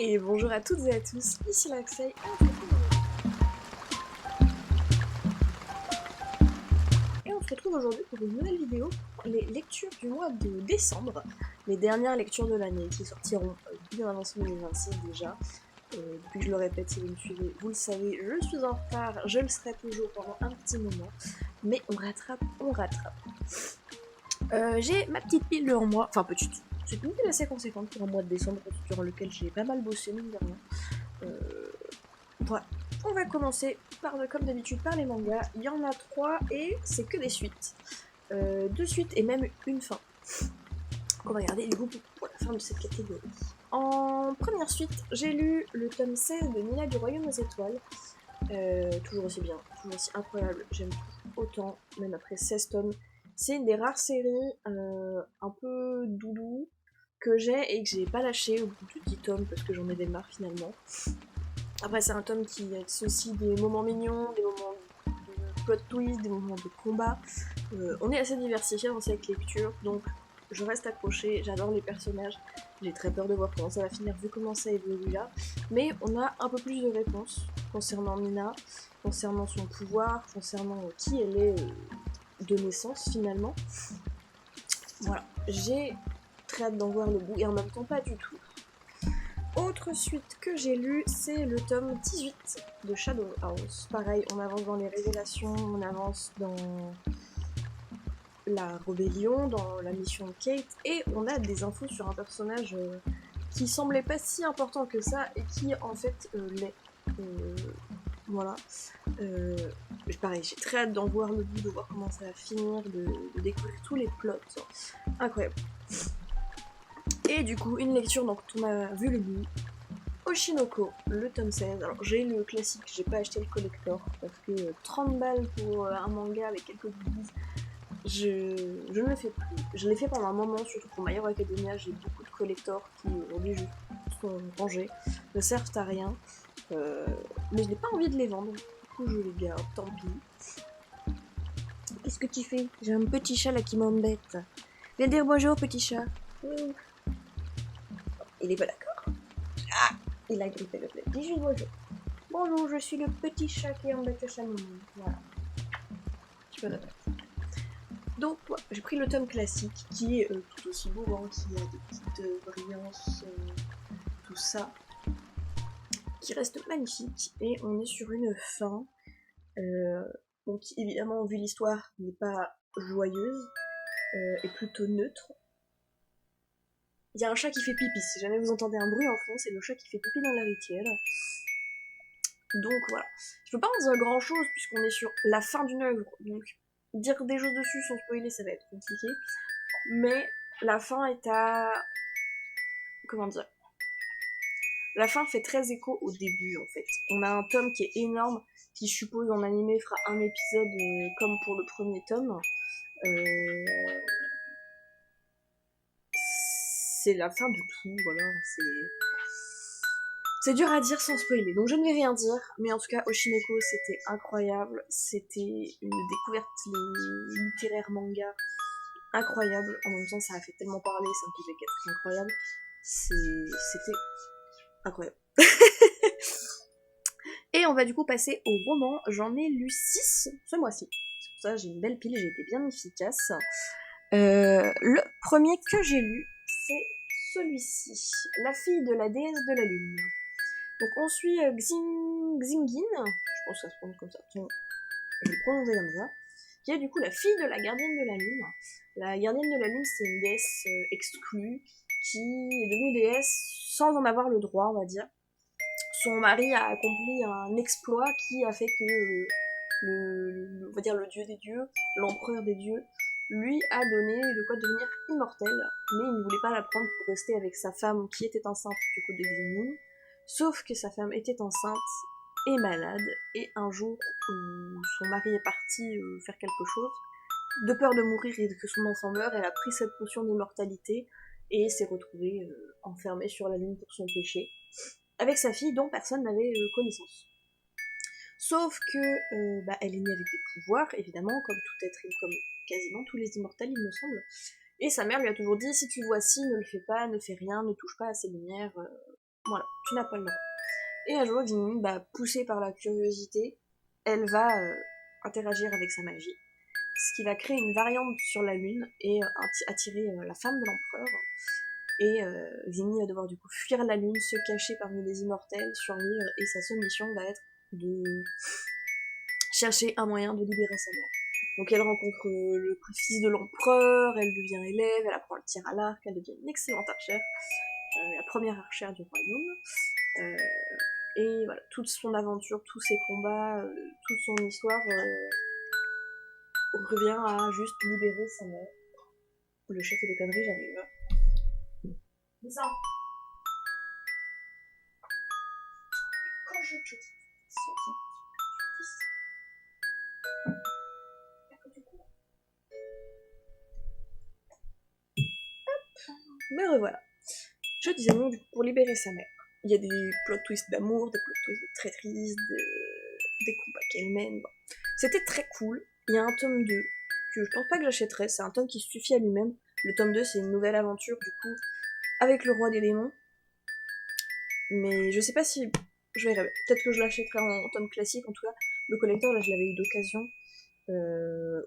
Et bonjour à toutes et à tous, ici Laxey, et on se retrouve aujourd'hui pour une nouvelle vidéo, les lectures du mois de décembre, les dernières lectures de l'année qui sortiront bien avant 2026 déjà. Depuis que je le répète, si vous me suivez, vous le savez, je suis en retard, je le serai toujours pendant un petit moment, mais on rattrape, on rattrape. J'ai ma petite pile devant moi, enfin petite, c'est une pile assez conséquente pour un mois de décembre durant lequel j'ai pas mal bossé, mine de rien. Voilà. On va commencer par, comme d'habitude, par les mangas. Il y en a 3 et c'est que des suites. 2 suites et même une fin. On va regarder du coup pour la fin de cette catégorie. En première suite, j'ai lu le tome 16 de Nina du Royaume aux Étoiles. Toujours aussi bien, toujours aussi incroyable. J'aime toujours autant, même après 16 tomes. C'est une des rares séries un peu doudou que j'ai et que j'ai pas lâché au bout de 10 tomes parce que j'en ai des marre finalement. Après, c'est un tome qui associe des moments mignons, des moments de plot twist, des moments de combat. On est assez diversifié dans cette lecture, donc je reste accrochée, j'adore les personnages. J'ai très peur de voir comment ça va finir vu comment ça évolue là. Mais on a un peu plus de réponses concernant Mina, concernant son pouvoir, concernant qui elle est de naissance finalement. Voilà, j'ai très hâte d'en voir le bout et en même temps pas du tout. Autre suite que j'ai lue, c'est le tome 18 de Shadow House. Pareil, on avance dans les révélations, on avance dans la rébellion, dans la mission de Kate, et on a des infos sur un personnage qui semblait pas si important que ça, et qui en fait l'est. Voilà. Pareil, j'ai très hâte d'en voir le bout, de voir comment ça va finir, de découvrir tous les plots. Incroyable. Et du coup, une lecture dont on a vu le bout. Oshinoko, le tome 16. Alors j'ai le classique, j'ai pas acheté le collector parce que 30 balles pour un manga avec quelques goodies, je ne le fais plus. Je l'ai fait pendant un moment, surtout pour My Hero Academia, j'ai beaucoup de collectors qui aujourd'hui juste sont rangés, ne servent à rien, mais je n'ai pas envie de les vendre, du coup je les garde, tant pis. Qu'est-ce que tu fais? J'ai un petit chat là qui m'embête. Viens dire bonjour petit chat. Il est pas d'accord. Ah, il a grippé le plaid. Dis juste bonjour. Bonjour, je suis le petit chat qui embête sa maman. Voilà. Je me répète. Donc, ouais, j'ai pris le tome classique qui est tout aussi beau, hein, qui a des petites brillances, tout ça, qui reste magnifique. Et on est sur une fin. Euh, donc, évidemment, vu l'histoire, n'est pas joyeuse et plutôt neutre. Il y a un chat qui fait pipi. Si jamais vous entendez un bruit en fond, c'est le chat qui fait pipi dans la litière. Donc voilà. Je peux pas en dire grand chose puisqu'on est sur la fin d'une œuvre, donc dire des choses dessus sans spoiler ça va être compliqué. Mais la fin est à... Comment dire? La fin fait très écho au début en fait. On a un tome qui est énorme, qui je suppose en animé fera un épisode comme pour le premier tome. Euh... C'est la fin du tout, voilà. C'est dur à dire sans spoiler, donc je ne vais rien dire, mais en tout cas, Oshinoko, c'était incroyable, c'était une découverte littéraire manga incroyable, en même temps, ça a fait tellement parler, ça ne pouvait qu'être incroyable, c'était incroyable. Et on va du coup passer au roman, j'en ai lu 6 ce mois-ci, c'est pour ça j'ai une belle pile, j'ai été bien efficace. Le premier que j'ai lu, c'est celui-ci, La fille de la déesse de la lune. Donc on suit Xingin, je pense que ça se prononce comme ça, je vais le prononcer comme ça, qui est du coup la fille de la gardienne de la lune. La gardienne de la lune, c'est une déesse exclue qui est devenue déesse sans en avoir le droit, on va dire. Son mari a accompli un exploit qui a fait que on va dire le dieu des dieux, l'empereur des dieux, lui a donné de quoi devenir immortel, mais il ne voulait pas la prendre pour rester avec sa femme qui était enceinte du coup de Xingmin. Sauf que sa femme était enceinte et malade, et un jour où son mari est parti faire quelque chose, de peur de mourir et que son enfant meure, elle a pris cette potion d'immortalité et s'est retrouvée enfermée sur la lune pour son péché, avec sa fille dont personne n'avait connaissance. Sauf que elle est née avec des pouvoirs, évidemment, comme tout être, comme quasiment tous les immortels, il me semble. Et sa mère lui a toujours dit, si tu vois ci, ne le fais pas, ne fais rien, ne touche pas à ces lumières, Voilà, tu n'as pas le droit. Et un jour, Xingmin, poussée par la curiosité, elle va interagir avec sa magie, ce qui va créer une variante sur la lune et attirer la femme de l'empereur. Et Xingmin va devoir du coup fuir la lune, se cacher parmi les immortels, survivre, et sa seule mission va être de chercher un moyen de libérer sa mère. Donc elle rencontre le fils de l'empereur, elle devient élève, elle apprend le tir à l'arc, elle devient une excellente archère, la première archère du royaume. Et voilà, toute son aventure, tous ses combats, toute son histoire revient à juste libérer sa mère. Le chef fait des conneries, j'arrive. Mais ça, quand je te dis, me revoilà. Je disais non, du coup, pour libérer sa mère. Il y a des plot twists d'amour, des plot twists de traîtrise, des combats qu'elle mène. Bon. C'était très cool. Il y a un tome 2 que je pense pas que j'achèterais, c'est un tome qui suffit à lui-même. Le tome 2, c'est une nouvelle aventure, du coup, avec le roi des démons. Mais je sais pas si je verrai. Peut-être que je l'achèterai en tome classique, en tout cas. Le collector, là, je l'avais eu d'occasion.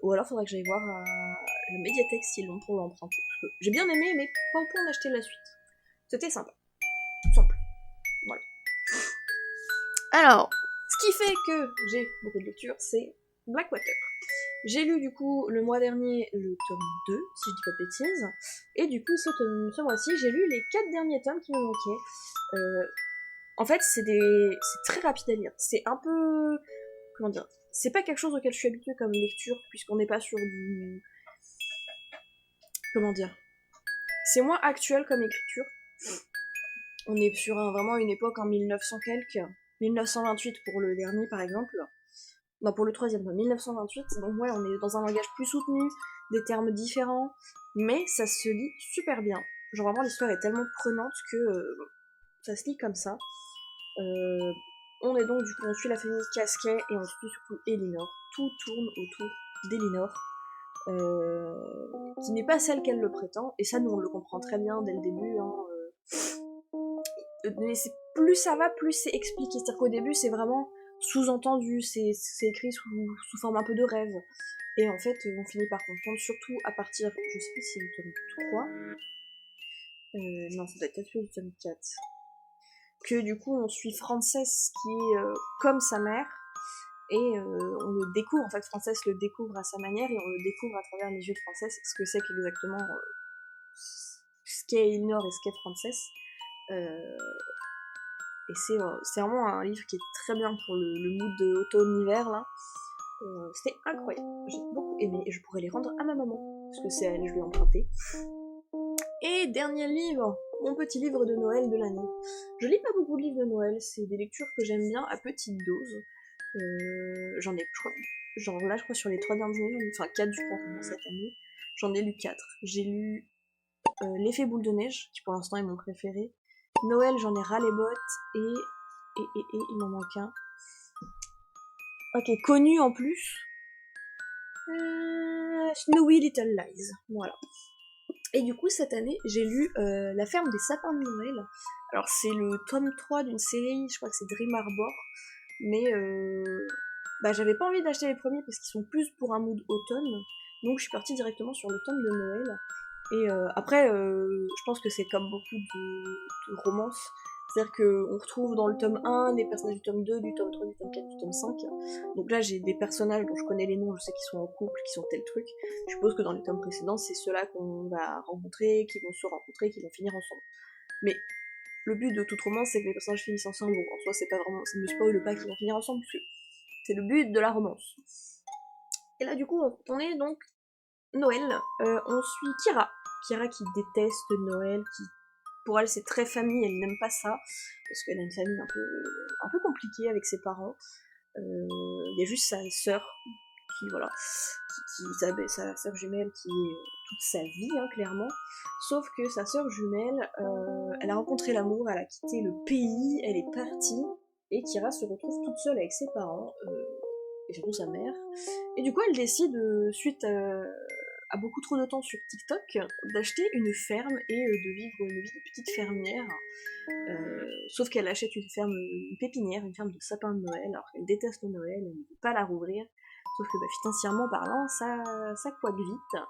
Ou alors, faudrait que j'aille voir la médiathèque s'ils l'ont pour l'emprunter. J'ai bien aimé, mais pas au point d'acheter la suite. C'était sympa. Tout simple. Voilà. Alors, ce qui fait que j'ai beaucoup de lecture, c'est Blackwater. J'ai lu du coup le mois dernier le tome 2, si je dis pas de bêtises, et du coup ce mois-ci j'ai lu les 4 derniers tomes qui me manquaient. En fait c'est très rapide à lire, c'est un peu... comment dire, c'est pas quelque chose auquel je suis habituée comme lecture, puisqu'on n'est pas sur du... comment dire, c'est moins actuel comme écriture, on est sur vraiment une époque en 1900 quelques, 1928 pour le dernier par exemple, non pour le troisième, 1928, donc ouais on est dans un langage plus soutenu, des termes différents, mais ça se lit super bien. Genre vraiment l'histoire est tellement prenante que ça se lit comme ça. On est donc du coup on suit la famille Casquet et on suit surtout Elinor. Tout tourne autour d'Elinor, qui n'est pas celle qu'elle le prétend, et ça nous on le comprend très bien dès le début. Mais plus ça va, plus c'est expliqué. C'est-à-dire qu'au début c'est vraiment sous-entendu, c'est écrit sous forme un peu de rêve. Et en fait, on finit par comprendre, surtout à partir, je sais plus si c'est le tome 3, non, ça doit être peut-être le tome 4, que du coup on suit Frances qui est comme sa mère, et on le découvre, en fait Frances le découvre à sa manière, et on le découvre à travers les yeux de Frances, ce que c'est qu'exactement ce qu'est Elinor et ce qu'est Frances. Et c'est vraiment un livre qui est très bien pour le mood de automne-hiver là. C'était incroyable, j'ai beaucoup aimé, et je pourrais les rendre à ma maman, parce que c'est à elle, je lui ai emprunté. Et dernier livre, mon petit livre de Noël de l'année. Je lis pas beaucoup de livres de Noël, c'est des lectures que j'aime bien à petite dose. J'en ai, je crois, genre là je crois sur les 3 dernières années, enfin 4 du coup cette année, j'en ai lu 4. J'ai lu L'effet boule de neige, qui pour l'instant est mon préféré. Noël, j'en ai ras les bottes, et il m'en manque un. Ok, connu en plus. Snowy Little Lies, voilà. Et du coup, cette année, j'ai lu La ferme des sapins de Noël. Alors, c'est le tome 3 d'une série, je crois que c'est Dream Arbor. Mais j'avais pas envie d'acheter les premiers parce qu'ils sont plus pour un mood automne. Donc, je suis partie directement sur le tome de Noël. Et après, je pense que c'est comme beaucoup de romances. C'est-à-dire qu'on retrouve dans le tome 1 des personnages du tome 2, du tome 3, du tome 4, du tome 5. Donc là, j'ai des personnages dont je connais les noms, je sais qu'ils sont en couple, qu'ils sont tel truc. Je suppose que dans les tomes précédents, c'est ceux-là qu'on va rencontrer, qui vont se rencontrer, qui vont finir ensemble. Mais le but de toute romance, c'est que les personnages finissent ensemble, donc en soi, c'est pas vraiment, ça ne spoil pas qu'ils vont finir ensemble, puisque c'est le but de la romance. Et là, du coup, on est donc Noël, on suit Kira. Kira qui déteste Noël, qui pour elle c'est très famille, elle n'aime pas ça, parce qu'elle a une famille un peu compliquée avec ses parents. Il y a juste sa sœur, qui voilà, sa sœur jumelle qui est toute sa vie, hein, clairement. Sauf que sa sœur jumelle, elle a rencontré l'amour, elle a quitté le pays, elle est partie, et Kira se retrouve toute seule avec ses parents, et surtout sa mère. Et du coup, elle décide, suite a beaucoup trop de temps sur TikTok, d'acheter une ferme et de vivre une vie de petite fermière. Sauf qu'elle achète une pépinière, une ferme de sapins de Noël, alors qu'elle déteste Noël, elle ne veut pas la rouvrir. Sauf que financièrement parlant, ça couac vite.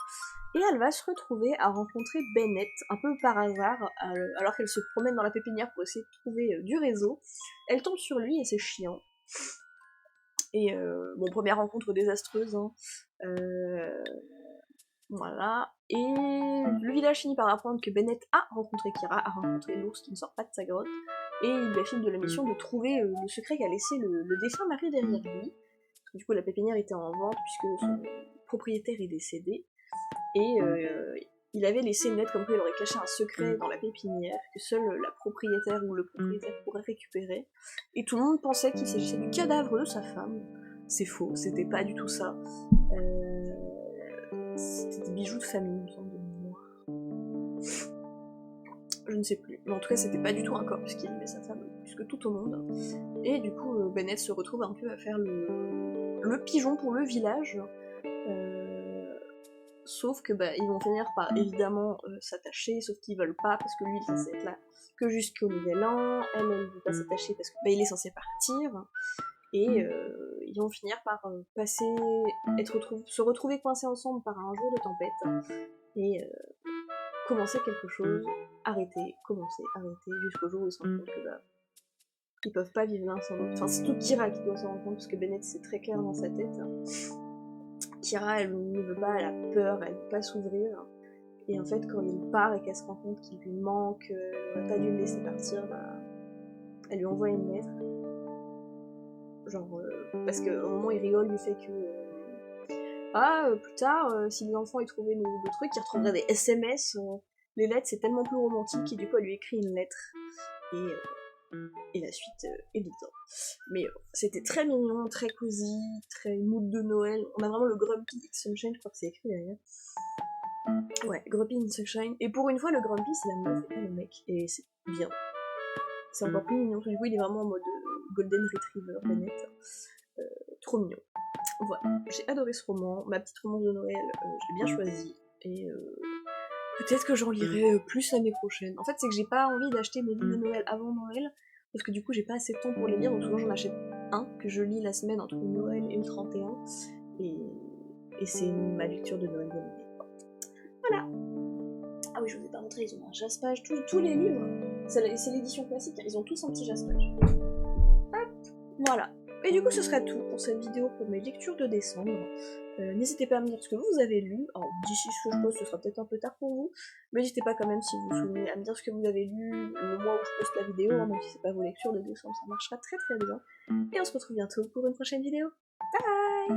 Et elle va se retrouver à rencontrer Bennett, un peu par hasard, alors qu'elle se promène dans la pépinière pour essayer de trouver du réseau. Elle tombe sur lui et c'est chiant. Et première rencontre désastreuse, hein. Voilà. Et le village finit par apprendre que Bennett a rencontré Kira, a rencontré l'ours qui ne sort pas de sa grotte, et il lui affile de la mission de trouver le secret qu'a laissé le défunt mari derrière lui. Parce que du coup, la pépinière était en vente puisque son propriétaire est décédé, et il avait laissé une lettre comme quoi il aurait caché un secret dans la pépinière que seule la propriétaire ou le propriétaire pourrait récupérer. Et tout le monde pensait qu'il s'agissait du cadavre de sa femme. C'est faux, c'était pas du tout ça. C'était des bijoux de famille, il me semble, de mémoire. Je ne sais plus. Mais en tout cas, c'était pas du tout un corps, puisqu'il aimait sa femme plus que tout au monde. Et du coup, Bennett se retrouve un peu à faire le pigeon pour le village. Sauf que ils vont finir par évidemment s'attacher, sauf qu'ils veulent pas, parce que lui, il est censé être là que jusqu'au nouvel an. Elle veut pas s'attacher parce que il est censé partir. Et ils vont finir par se retrouver coincés ensemble par un jour de tempête et commencer quelque chose, arrêter, commencer, arrêter, jusqu'au jour où ils se rendent compte que ils peuvent pas vivre l'un sans l'autre. Enfin, c'est tout Kira qui doit s'en rendre compte parce que Bennett c'est très clair dans sa tête. Kira elle ne veut pas, elle a peur, elle veut pas s'ouvrir. Et en fait, quand il part et qu'elle se rend compte qu'il lui manque, elle n'a pas dû le laisser partir, elle lui envoie une lettre. Genre, parce qu'au moment il rigole du fait que plus tard, si les enfants ils trouvaient le truc, ils retrouveraient des SMS, les lettres c'est tellement plus romantique, et du coup elle lui écrit une lettre, et la suite est dedans. Mais c'était très mignon, très cosy, très mood de Noël, on a vraiment le Grumpy X Sunshine, je crois que c'est écrit derrière. Ouais, Grumpy in Sunshine, et pour une fois le Grumpy c'est la meuf et pas le mec, et c'est bien. C'est encore plus mignon, du coup il est vraiment en mode Golden Retriever, Bennett. Trop mignon. Voilà, j'ai adoré ce roman, ma petite romance de Noël, je l'ai bien choisi, et peut-être que j'en lirai plus l'année prochaine. En fait, c'est que j'ai pas envie d'acheter mes livres de Noël avant Noël, parce que du coup, j'ai pas assez de temps pour les lire, donc souvent j'en achète un, que je lis la semaine entre Noël et le 31, et c'est ma lecture de Noël de l'année. Voilà. Ah oui, je vous ai pas montré, ils ont un jaspage, tous les livres, c'est l'édition classique, ils ont tous un petit jaspage. Hop, voilà. Et du coup, ce sera tout pour cette vidéo pour mes lectures de décembre. N'hésitez pas à me dire ce que vous avez lu. Alors, d'ici ce que je poste, ce sera peut-être un peu tard pour vous. Mais n'hésitez pas quand même, si vous vous souvenez, à me dire ce que vous avez lu le mois où je poste la vidéo. Même si c'est pas vos lectures de décembre, ça marchera très très bien. Et on se retrouve bientôt pour une prochaine vidéo. Bye!